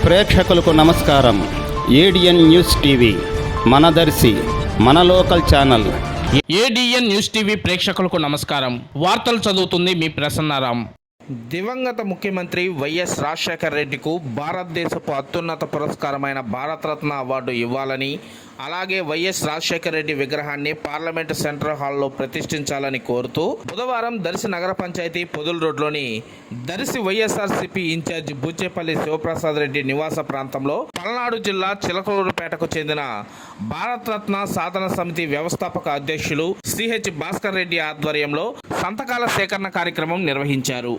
ప్రేక్షకులకు నమస్కారం. ADN news TV మనదర్శి మన local channel. ADN news TV ప్రేక్షకులకు నమస్కారం. వార్తలు చదువుతుంది మీ ప్రసన్నారాం. దివంగత ముఖ్యమంత్రి వైఎస్ రాజశేఖర రెడ్డికు భారతదేశపు అత్యున్నత పురస్కారమైన భారతరత్న అవార్డు ఇవ్వాలని, అలాగే వైఎస్ రాజశేఖర రెడ్డి విగ్రహాన్ని పార్లమెంటు సెంట్రల్ హాల్లో ప్రతిష్ఠించాలని కోరుతూ బుధవారం దర్శి నగర పంచాయతీ పొదుల రోడ్లోని దర్శి వైఎస్ఆర్సీపీ ఇన్ఛార్జి బుచ్చేపల్లి శివప్రసాద్ రెడ్డి నివాస ప్రాంతంలో పల్నాడు జిల్లా చిలకలూరుపేటకు చెందిన భారతరత్న సాధన సమితి వ్యవస్థాపక అధ్యక్షులు సిహెచ్ భాస్కర్ రెడ్డి ఆధ్వర్యంలో సంతకాల సేకరణ కార్యక్రమం నిర్వహించారు.